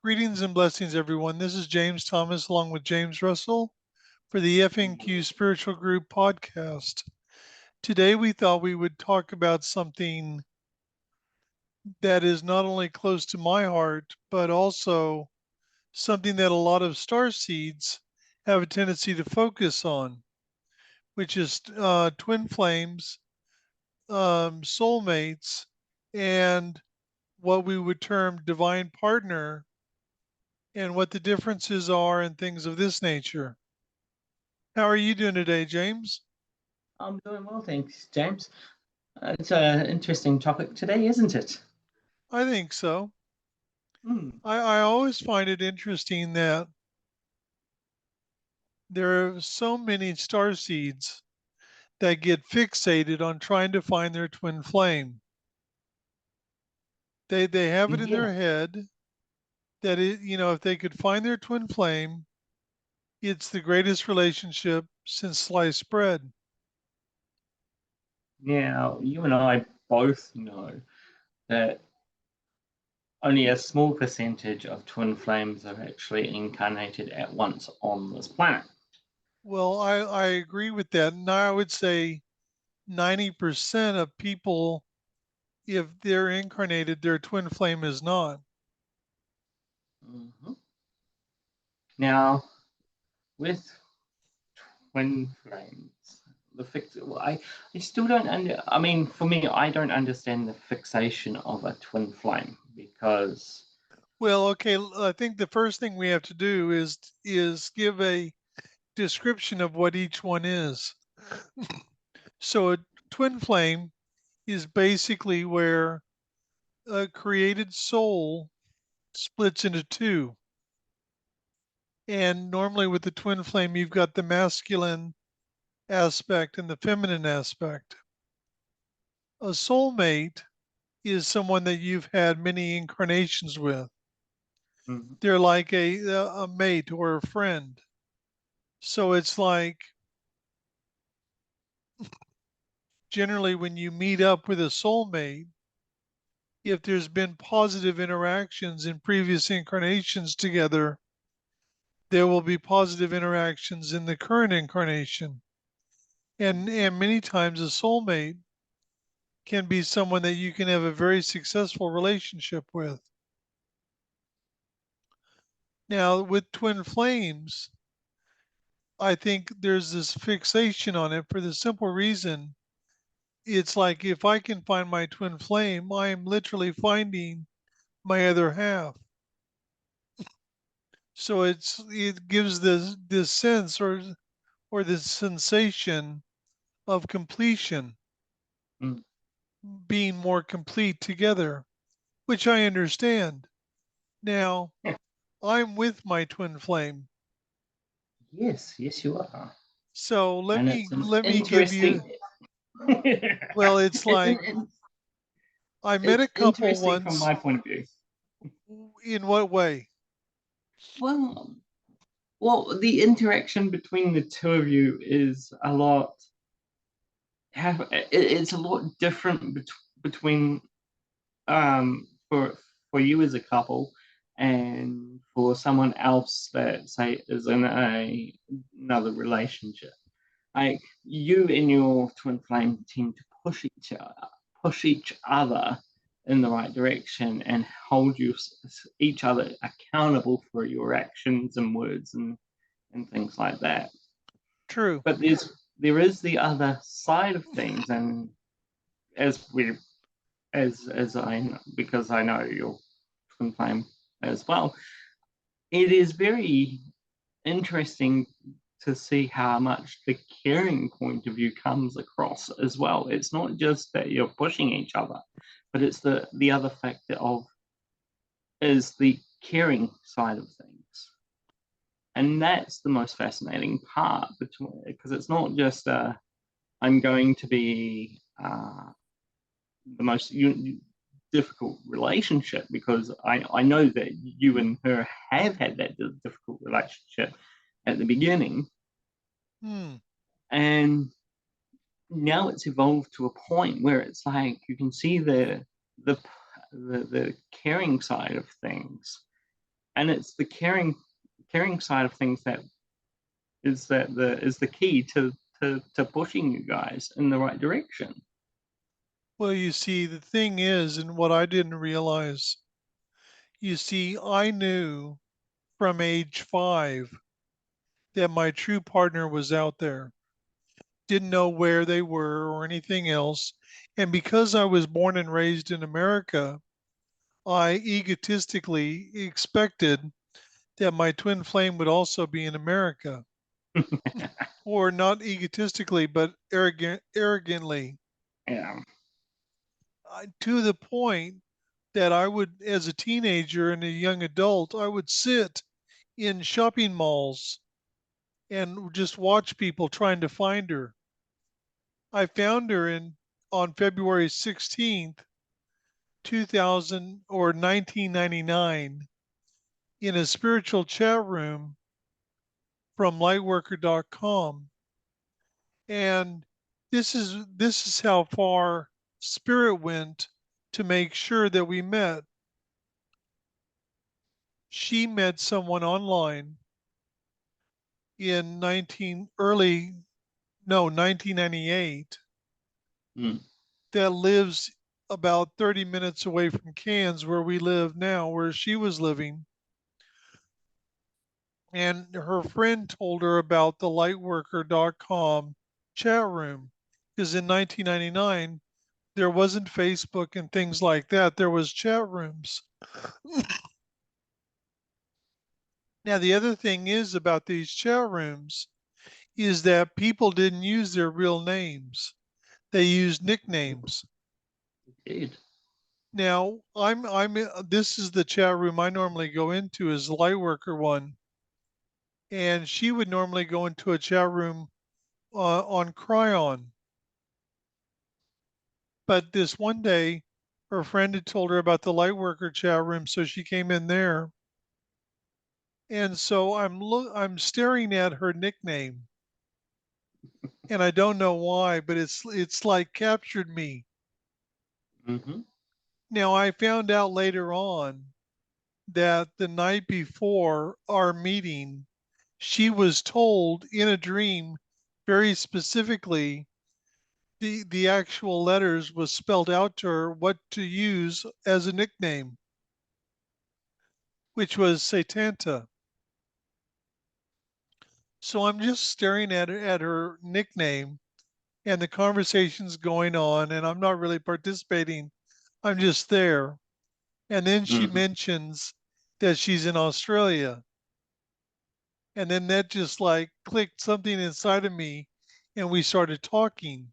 Greetings and blessings, everyone. This is James Thomas along with James Russell for the FNQ Spiritual Group Podcast. Today, we thought we would talk about something that is not only close to my heart, but also something that a lot of star seeds have a tendency to focus on, which is twin flames, soulmates, and what we would term divine partner, and what the differences are and things of this nature. How are you doing today, James? I'm doing well, thanks, James. It's an interesting topic today, isn't it? I think so. Hmm. I always find it interesting that there are so many star seeds that get fixated on trying to find their twin flame. They have it in Yeah. their head that if they could find their twin flame, it's the greatest relationship since sliced bread. Now, you and I both know that only a small percentage of twin flames are actually incarnated at once on this planet. Well, I agree with that. And I would say 90% of people, if they're incarnated, their twin flame is not. Mm-hmm. Now, with twin flames, I still don't I mean, for me, I don't understand the fixation of a twin flame because Well, okay, I think the first thing we have to do is give a description of what each one is. So a twin flame is basically where a created soul splits into two. And normally with the twin flame, you've got the masculine aspect and the feminine aspect. A soulmate is someone that you've had many incarnations with. Mhm. They're like a mate or a friend. So it's like generally when you meet up with a soulmate, if there's been positive interactions in previous incarnations together, there will be positive interactions in the current incarnation. And many times a soulmate can be someone that you can have a very successful relationship with. Now, with twin flames, I think there's this fixation on it for the simple reason it's like if I can find my twin flame, I am literally finding my other half. So it gives this sense or this sensation of completion, Mm. being more complete together, which I understand. Now, I'm with my twin flame. Yes, you are. So let And me it's an let me give you, interesting well, it's like I met a it's couple interesting from once. my point of view. In what way? Well, the interaction between the two of you is a lot it's a lot different between for you as a couple and for someone else that say is in another relationship. Like you and your twin flame tend to push each other in the right direction and hold each other accountable for your actions and words and things like that. True. But there is the other side of things, and as we as I because I know your twin flame as well, it is very interesting to see how much the caring point of view comes across as well. It's not just that you're pushing each other, but it's the other factor of is the caring side of things. And that's the most fascinating part because it's not just I'm going to be the most difficult relationship because I know that you and her have had that difficult relationship at the beginning. Hmm. And now it's evolved to a point where it's like you can see the caring side of things and it's the caring side of things that is the key to pushing you guys in the right direction. Well, you see, the thing is, and what I didn't realize, you see, I knew from age 5 that my true partner was out there. Didn't know where they were or anything else. And because I was born and raised in America, I egotistically expected that my twin flame would also be in America. Or not egotistically, but arrogantly, Yeah. to the point that I would, as a teenager and a young adult, I would sit in shopping malls and just watch people trying to find her. I found her on February 16th, 2000 or 1999 in a spiritual chat room from lightworker.com. And this is how far spirit went to make sure that we met. She met someone online in 1998 Mm. that lives about 30 minutes away from Cairns, where we live now, where she was living. And her friend told her about the lightworker.com chat room. Because in 1999, there wasn't Facebook and things like that. There was chat rooms. Now, the other thing is about these chat rooms is that people didn't use their real names. They used nicknames. Indeed. Now, this is the chat room I normally go into is the Lightworker one. And she would normally go into a chat room on Cryon. But this one day, her friend had told her about the Lightworker chat room, so she came in there. And so I'm staring at her nickname, and I don't know why, but it's like captured me. Mm-hmm. Now I found out later on that the night before our meeting, she was told in a dream very specifically the actual letters was spelled out to her what to use as a nickname, which was Satanta. So I'm just staring at her nickname and the conversation's going on and I'm not really participating. I'm just there. And then she Mm-hmm. mentions that she's in Australia. And then that just like clicked something inside of me and we started talking.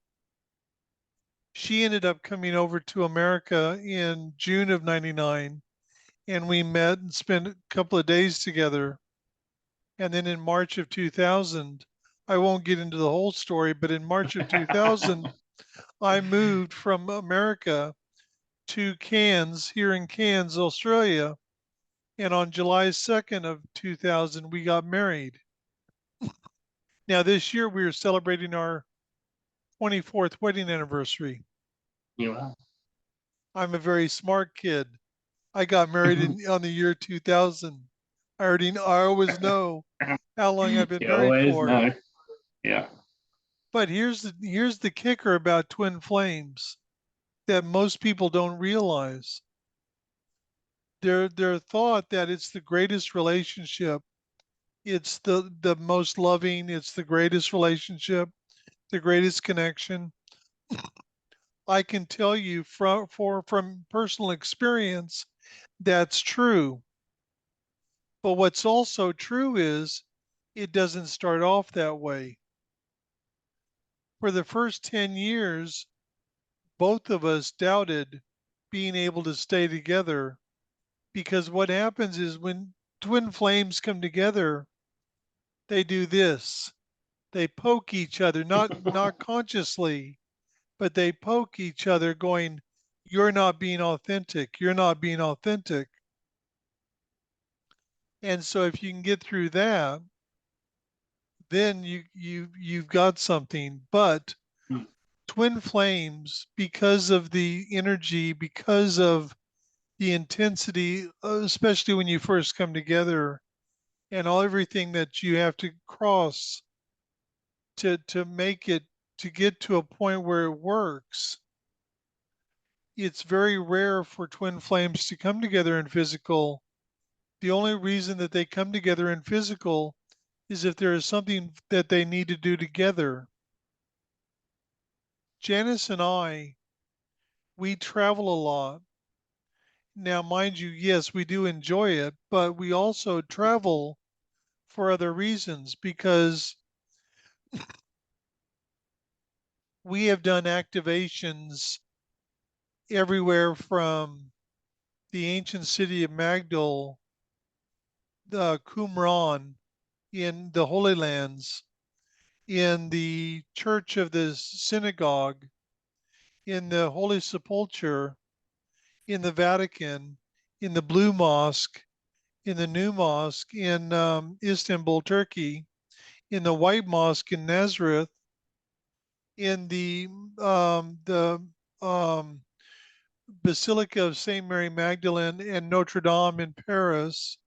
She ended up coming over to America in June of 99 and we met and spent a couple of days together. And then in March of 2000, I won't get into the whole story, but in March of 2000, I moved from America to Cairns, here in Cairns, Australia. And on July 2nd of 2000, we got married. Now, this year, we are celebrating our 24th wedding anniversary. You are. I'm a very smart kid. I got married on the year 2000. I always know how long I've been You married always for. know. Yeah. But here's the kicker about twin flames that most people don't realize. They're thought that it's the greatest relationship. It's the most loving, it's the greatest relationship, the greatest connection. I can tell you from personal experience that's true. But what's also true is it doesn't start off that way. For the first 10 years, both of us doubted being able to stay together because what happens is when twin flames come together, they do this. They poke each other, not consciously, but they poke each other going, you're not being authentic. You're not being authentic. And so if you can get through that, then you've got something. But twin flames, because of the energy, because of the intensity, especially when you first come together, and all everything that you have to cross to make it to get to a point where it works. It's very rare for twin flames to come together in physical. The only reason that they come together in physical is if there is something that they need to do together. Janice and I, we travel a lot. Now, mind you, yes, we do enjoy it, but we also travel for other reasons because we have done activations everywhere from the ancient city of Magdal, the Qumran in the Holy Lands, in the Church of the Synagogue, in the Holy Sepulchre, in the Vatican, in the Blue Mosque, in the New Mosque in Istanbul, Turkey, in the White Mosque in Nazareth, in the um, Basilica of Saint Mary Magdalene and Notre Dame in Paris,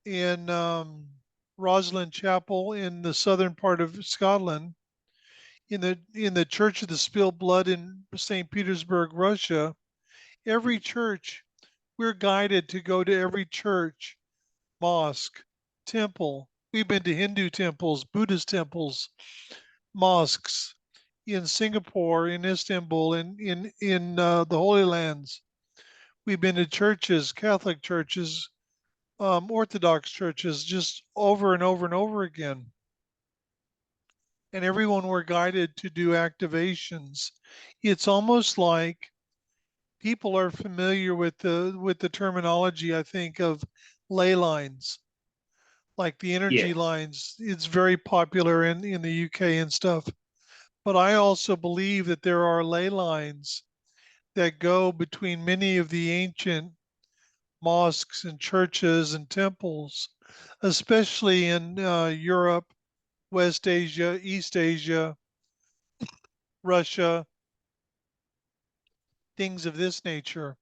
in Rosslyn Chapel in the southern part of Scotland, in the Church of the Spilled Blood in St. Petersburg, Russia. Every church, we're guided to go to every church, mosque, temple. We've been to Hindu temples, Buddhist temples, mosques in Singapore, in Istanbul, in the Holy Lands. We've been to churches, Catholic churches, Orthodox churches, just over and over and over again. And everyone were guided to do activations. It's almost like people are familiar with the terminology, I think, of ley lines, like the energy Yes. lines. It's very popular in the UK and stuff. But I also believe that there are ley lines that go between many of the ancient mosques and churches and temples, especially in Europe, West Asia, East Asia, Russia, things of this nature.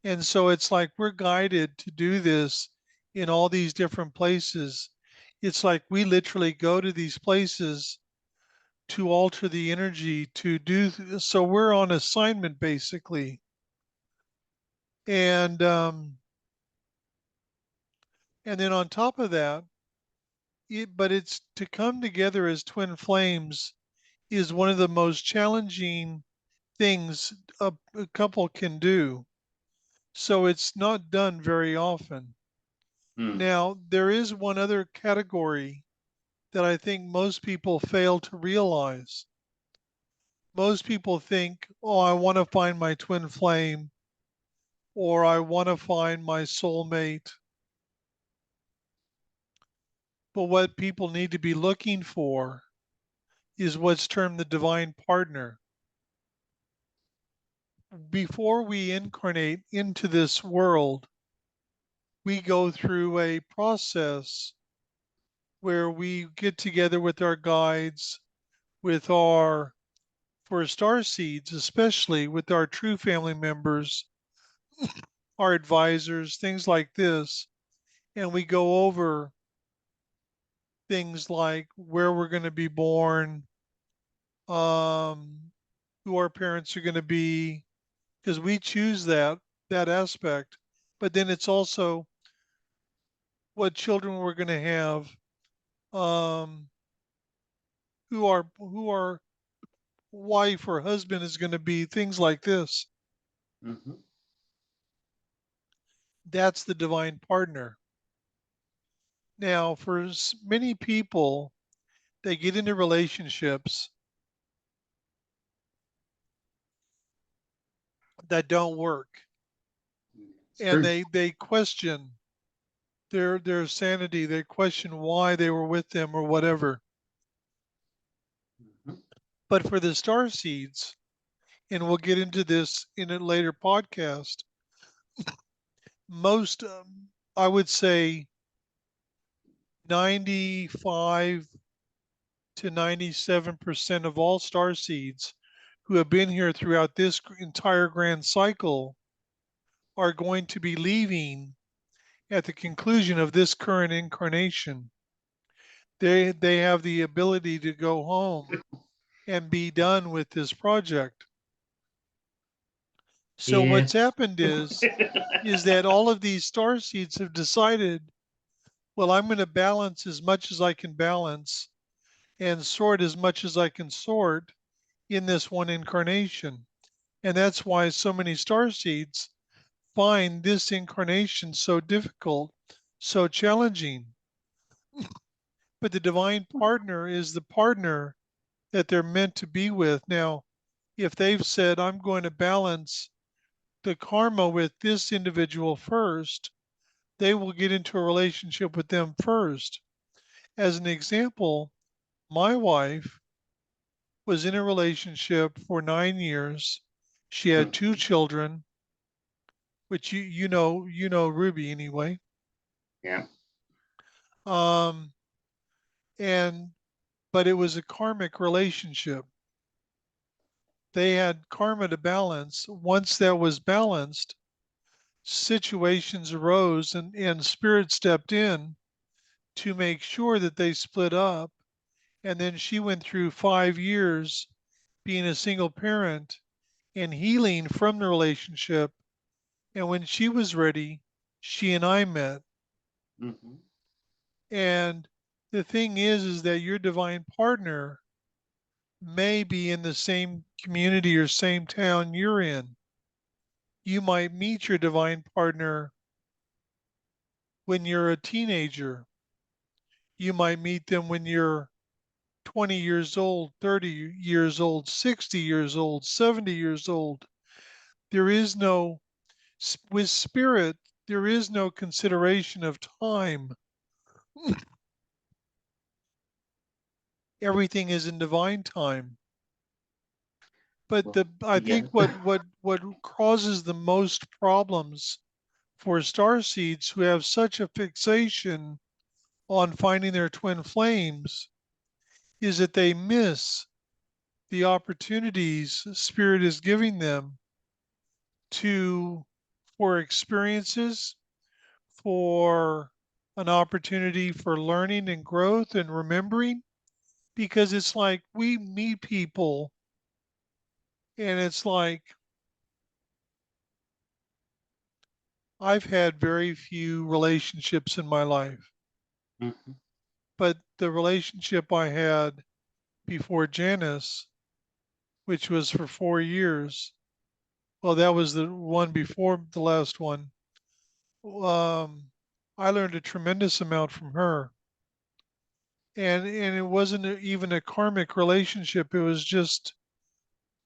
And so it's like we're guided to do this in all these different places. It's like we literally go to these places to alter the energy to do so we're on assignment basically. And then on top of that, but it's to come together as twin flames is one of the most challenging things a couple can do. So it's not done very often. Mm. Now, there is one other category that I think most people fail to realize. Most people think, oh, I want to find my twin flame, or I want to find my soulmate. But what people need to be looking for is what's termed the divine partner. Before we incarnate into this world, we go through a process where we get together with our guides, with our, for star seeds, especially with our true family members, our advisors, things like this. And we go over things like where we're going to be born, um, who our parents are going to be, because we choose that aspect. But then it's also what children we're going to have, um, who our wife or husband is going to be, things like this. Hmm. That's the divine partner. Now, for many people, they get into relationships that don't work, It's and true. they question their sanity. They question why they were with them or whatever. Hmm. But for the star seeds, and we'll get into this in a later podcast, most, I would say, 95 to 97% of all star seeds who have been here throughout this entire grand cycle are going to be leaving at the conclusion of this current incarnation. They have the ability to go home and be done with this project. So what's Yes. happened is that all of these star seeds have decided, well, I'm going to balance as much as I can balance and sort as much as I can sort in this one incarnation. And that's why so many star seeds find this incarnation so difficult, so challenging. But the divine partner is the partner that they're meant to be with. Now, if they've said, I'm going to balance the karma with this individual first, they will get into a relationship with them first. As an example, my wife was in a relationship for 9 years. She had two Mhm. children, which you know Ruby anyway. Yeah. Um, and but it was a karmic relationship. They had karma to balance. Once that was balanced, situations arose and spirit stepped in to make sure that they split up. And then she went through 5 years being a single parent and healing from the relationship. And when she was ready, she and I met. Mhm. And the thing is that your divine partner may be in the same community or same town you're in. You might meet your divine partner when you're a teenager. You might meet them when you're 20 years old, 30 years old, 60 years old, 70 years old. There is no, with spirit, there is no consideration of time. Everything is in divine time. But Well, I yeah. think what causes the most problems for star seeds who have such a fixation on finding their twin flames is that they miss the opportunities spirit is giving them to for experiences, for an opportunity for learning and growth and remembering, because it's like we meet people and it's like I've had very few relationships in my life, Mhm. but the relationship I had before Janice, which was for 4 years, well, that was the one before the last one. Um, I learned a tremendous amount from her. And it wasn't even a karmic relationship. It was just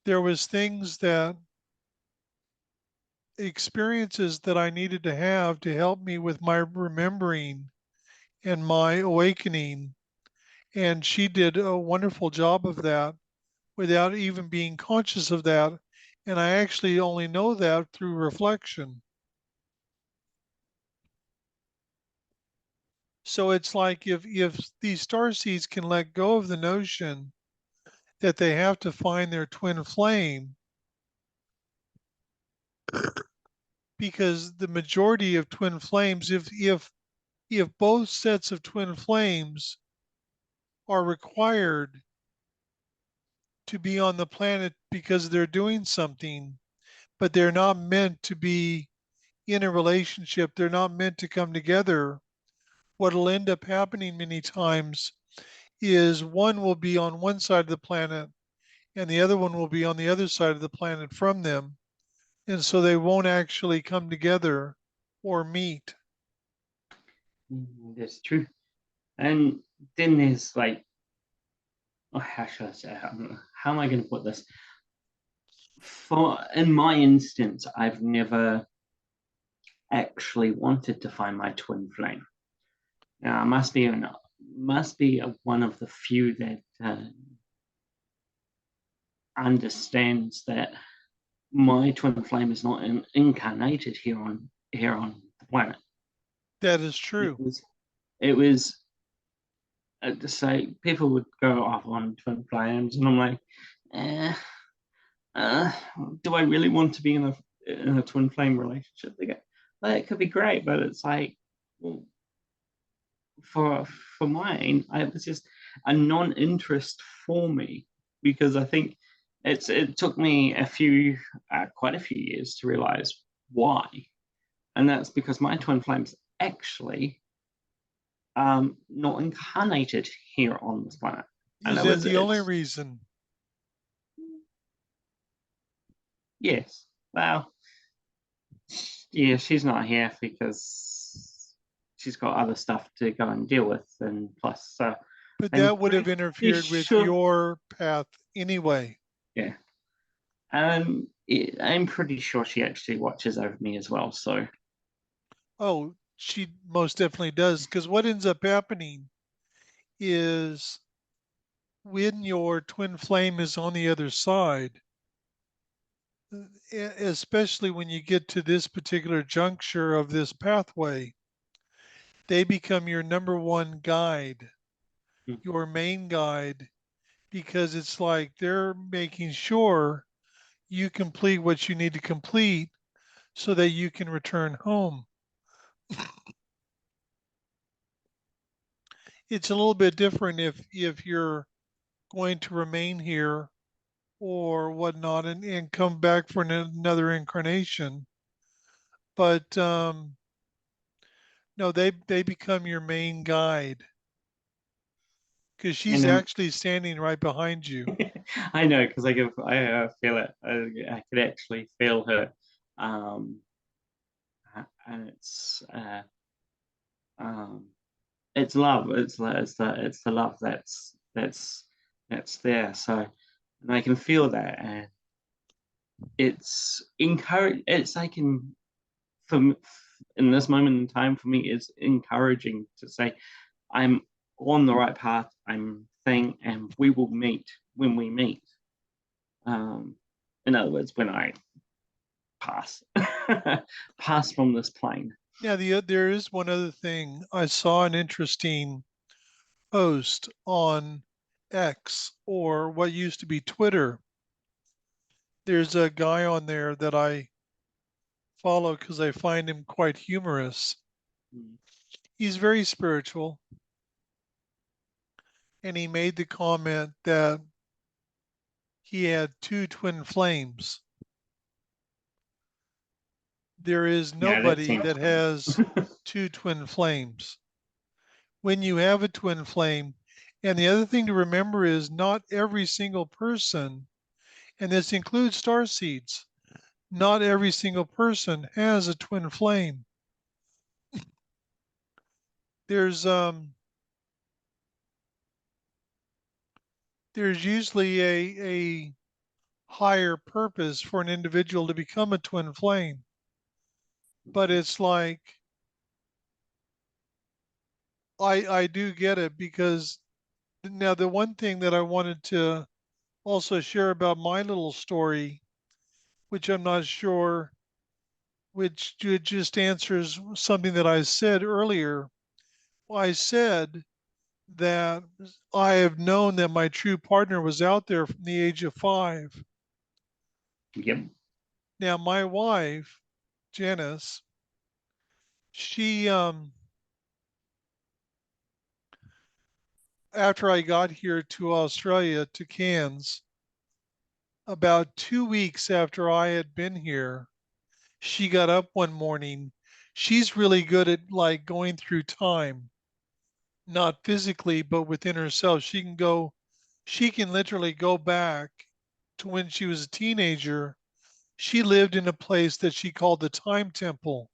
there was things that experiences that I needed to have to help me with my remembering and my awakening. And she did a wonderful job of that without even being conscious of that. And I actually only know that through reflection. So it's like if these star seeds can let go of the notion that they have to find their twin flame, because the majority of twin flames, if both sets of twin flames are required to be on the planet because they're doing something, but they're not meant to be in a relationship, they're not meant to come together. What'll end up happening many times is one will be on one side of the planet and the other one will be on the other side of the planet from them. And so they won't actually come together or meet. That's true. And then there's like, oh, how should I say? How am I going to put this? For in my instance, I've never actually wanted to find my twin flame. Now, I must be one of the few that understands that my twin flame is not incarnated here on the planet. That is It true. was it was to say people would go off on twin flames, and I'm like, eh, uh, do I really want to be in a twin flame relationship, they go, well, it could be great, but it's like, well, for for mine, it was just a non-interest for me because I think it took me quite a few years to realize why, and that's because my twin flames actually not incarnated here on this planet, and Is it that was the only it's reason? yes, well, yeah, she's not here because she's got other stuff to go and deal with, and plus, But I'm that would have pretty interfered with sure, your path anyway. yeah, and I'm pretty sure she actually watches over me as well. So Oh, she most definitely does. Because what ends up happening is when your twin flame is on the other side, especially when you get to this particular juncture of this pathway, they become your number one guide, mm, your main guide, because it's like they're making sure you complete what you need to complete so that you can return home. It's a little bit different if you're going to remain here or whatnot and come back for another incarnation. But no, they become your main guide because she's and actually standing right behind you. I know because I feel it. I could actually feel her, um, and um, it's love. It's the love that's there. So, and I can feel that, and it's encourage. It's like for in this moment in time for me, it's encouraging to say I'm on the right path. I'm saying, and we will meet when we meet. Um, in other words, when I pass pass from this plane. Now there is one other thing. I saw an interesting post on X or what used to be Twitter. There's a guy on there that I follow because I find him quite humorous. Mm. He's very spiritual, and he made the comment that he had two twin flames. There is Yeah, that nobody seems that cool. has two twin flames. When you have a twin flame, and the other thing to remember is not every single person, and this includes star seeds, not every single person has a twin flame. There's um there's usually a higher purpose for an individual to become a twin flame. But it's like I do get it because now the one thing that I wanted to also share about my little story, which I'm not sure, which just answers something that I said earlier. I said that I have known that my true partner was out there from the age of 5. Yep. Now, my wife, Janice, she, after I got here to Australia, to Cairns, about 2 weeks after I had been here, she got up one morning. She's really good at like going through time, not physically, but within herself. She can literally go back to when she was a teenager. She lived in a place that she called the Time Temple.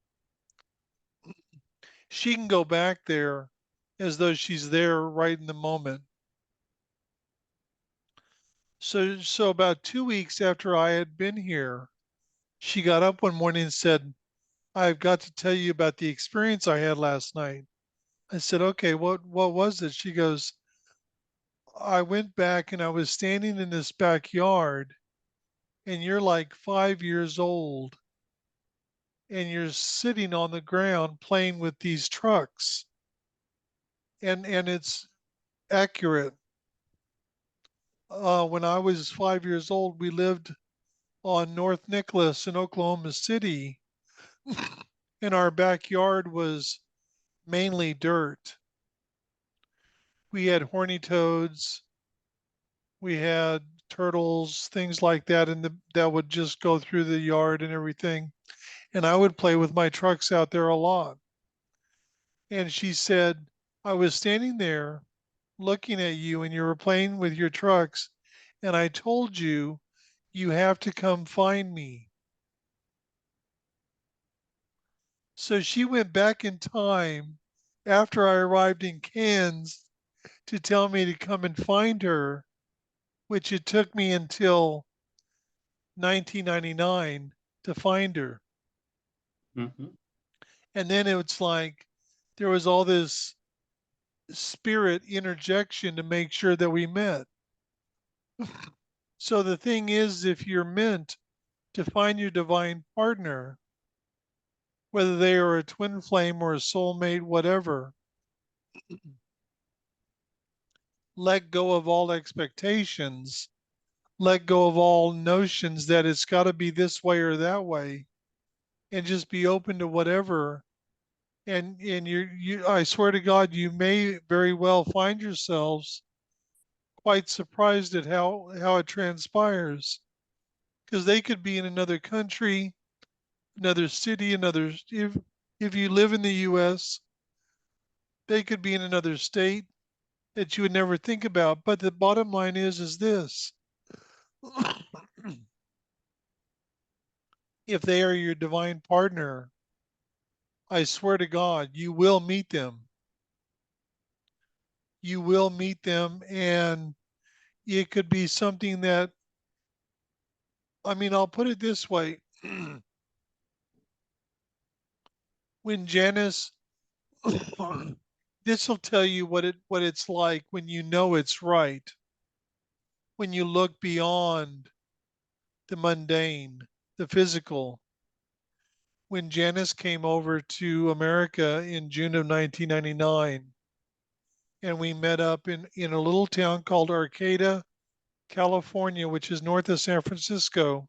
She can go back there as though she's there right in the moment. So about 2 weeks after I had been here, she got up one morning and said, I've got to tell you about the experience I had last night. I said, okay, what was it? She goes, I went back and I was standing in this backyard and you're like 5 years old and you're sitting on the ground playing with these trucks. And it's accurate. When I was 5 years old, we lived on North Nicholas in Oklahoma City, and our backyard was mainly dirt. We had horny toads, we had turtles, things like that, and that would just go through the yard and everything. And I would play with my trucks out there a lot. And she said, I was standing there looking at you and you were playing with your trucks, and I told you, you have to come find me. So she went back in time after I arrived in Cairns to tell me to come and find her, which it took me until 1999 to find her. Mm-hmm. And then it's like there was all this spirit interjection to make sure that we met. So the thing is, if you're meant to find your divine partner, whether they are a twin flame or a soulmate, whatever, let go of all expectations, let go of all notions that it's got to be this way or that way, and just be open to whatever. And you, I swear to God, you may very well find yourselves quite surprised at how it transpires, because they could be in another country, another city, another if you live in the US, they could be in another state that you would never think about. But the bottom line is this. If they are your divine partner, I swear to God, you will meet them. You will meet them, and it could be something that, I mean, I'll put it this way. When Janice, this will tell you what it's like when you know it's right, when you look beyond the mundane, the physical. When Janice came over to America in June of 1999, and we met up in a little town called Arcata, California, which is north of San Francisco,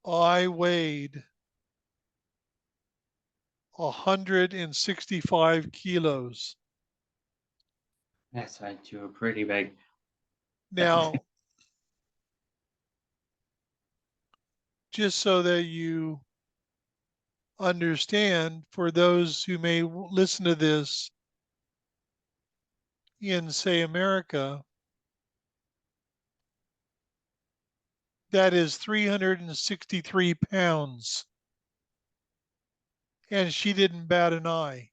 I weighed 165 kilos. That's right. You were pretty big. Now, just so that you understand, for those who may listen to this in, say, America, that is 363 pounds. And she didn't bat an eye.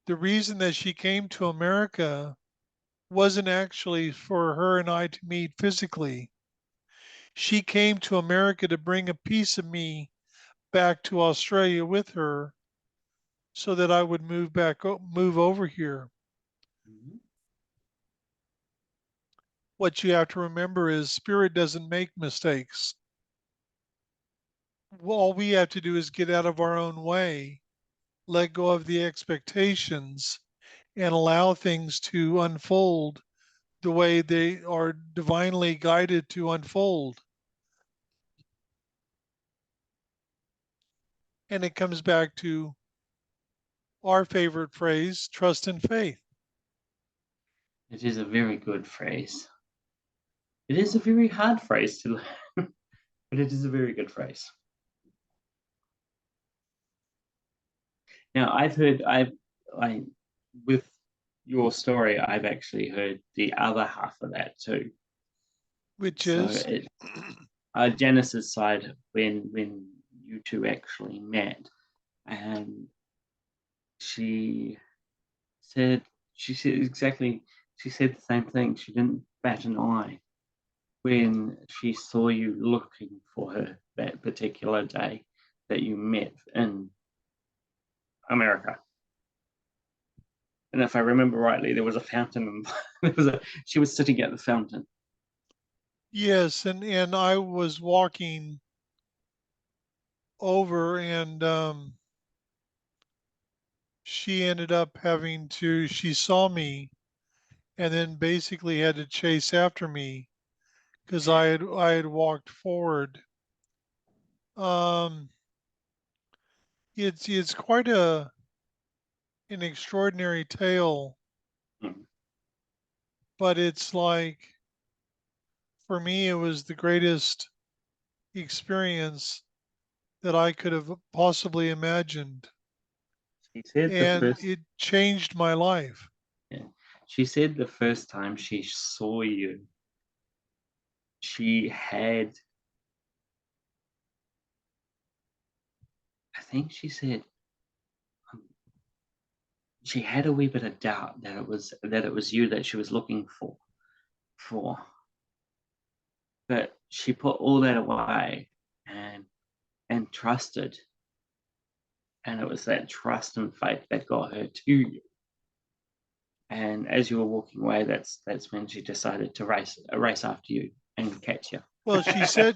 The reason that she came to America wasn't actually for her and I to meet physically. She came to America to bring a piece of me back to Australia with her so that I would move over here. Mhm. What you have to remember is spirit doesn't make mistakes. All we have to do is get out of our own way, let go of the expectations, and allow things to unfold the way they are divinely guided to unfold. And it comes back to our favorite phrase, trust and faith. It is a very good phrase. It is a very hard phrase to learn, but it is a very good phrase. Now, I, with your story, I've actually heard the other half of that too. Which So, is, Janice's side when you two actually met, and she said she said exactly she said the same thing. She didn't bat an eye when she saw you looking for her that particular day that you met in America. And if I remember rightly, there was a fountain, and she was sitting at the fountain. yes, and I was walking over, and she ended up she saw me and then basically had to chase after me because I had walked forward. Um, it's quite an extraordinary tale, Mm. but it's like for me it was the greatest experience that I could have possibly imagined, She said the and first, it changed my life. yeah, she said the first time she saw you, she had, I think she said, um, she had a wee bit of doubt that it was you that she was looking for, but she put all that away and trusted, and it was that trust and faith that got her to you. And as you were walking away, that's when she decided to race after you and catch you. Well,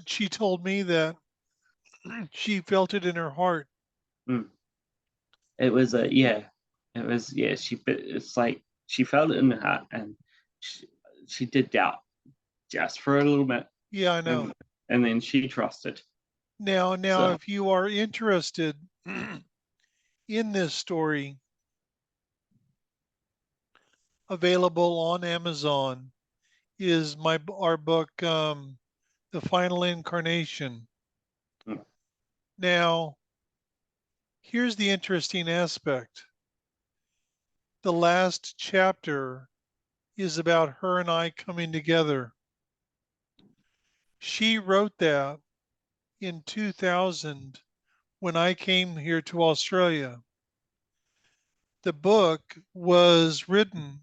she told me that she felt it in her heart. Mm. It was a yeah, it was yeah. It's like she felt it in her heart, and she, she did doubt just for a little bit, Yeah, I know. and and then she trusted. Now, So if you are interested in this story, available on Amazon is my our book, The Final Incarnation. mm, Now, here's the interesting aspect. The last chapter is about her and I coming together. She wrote that in 2000 when I came here to Australia. The book was written,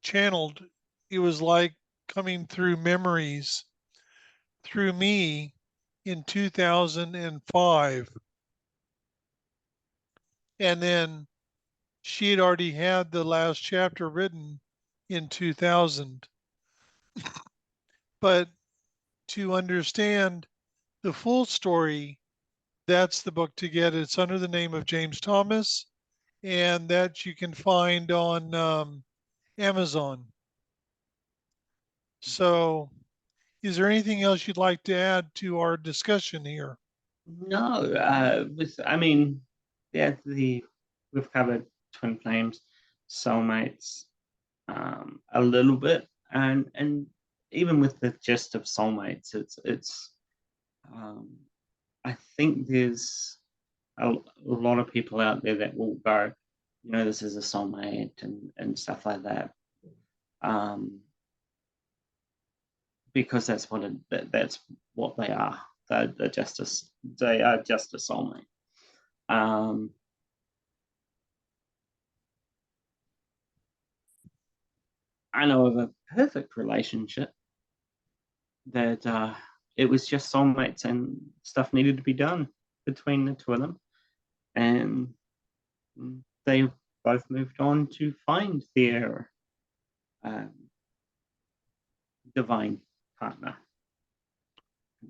channeled. It was like coming through memories through me in 2005. And then she had already had the last chapter written in 2000. But to understand the full story, that's the book to get. It's under the name of James Thomas, and that you can find on Amazon. So, is there anything else you'd like to add to our discussion here? no, I mean, yeah, the we've covered twin flames, soulmates, a little bit, and even with the gist of soulmates, it's um, I think there's a lot of people out there that will go, this is a soulmate and stuff like that, um, because that's what they are. They are just a soulmate. Um, I know of a perfect relationship that it was just soulmates and stuff needed to be done between the two of them, and they both moved on to find their um, divine partner,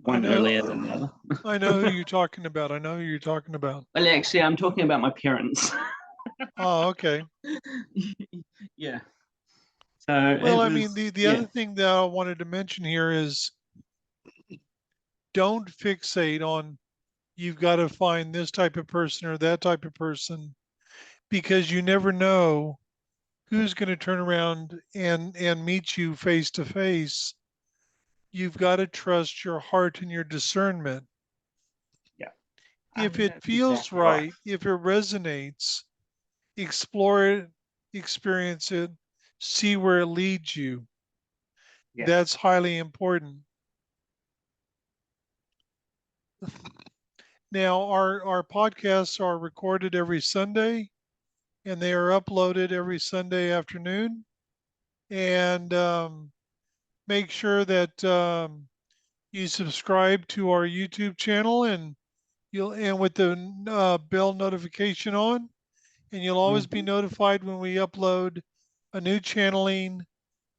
I one earlier know, than the other. I know who you're talking about. I know who you're talking about. Well, actually, I'm talking about my parents. Oh, okay. Yeah. So Well, it I mean, was, the yeah, other thing that I wanted to mention here is don't fixate on you've got to find this type of person or that type of person because you never know who's going to turn around and meet you face to face. You've got to trust your heart and your discernment. yeah. I If think it that's feels exactly right. right, if it resonates, explore it, experience it, see where it leads you. Yeah. That's highly important. Now, our podcasts are recorded every Sunday and they are uploaded every Sunday afternoon. And make sure that you subscribe to our YouTube channel and with the bell notification on, and you'll always be Mhm. notified when we upload a new channeling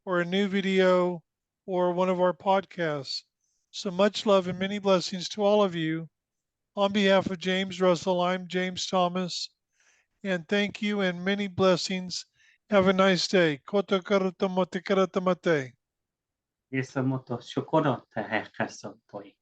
or a new video or one of our podcasts. So much love and many blessings to all of you. On behalf of James Russell, I'm James Thomas, and thank you and many blessings. Have a nice day. Koto karatamate karatamate. いつもと心とへかそとい。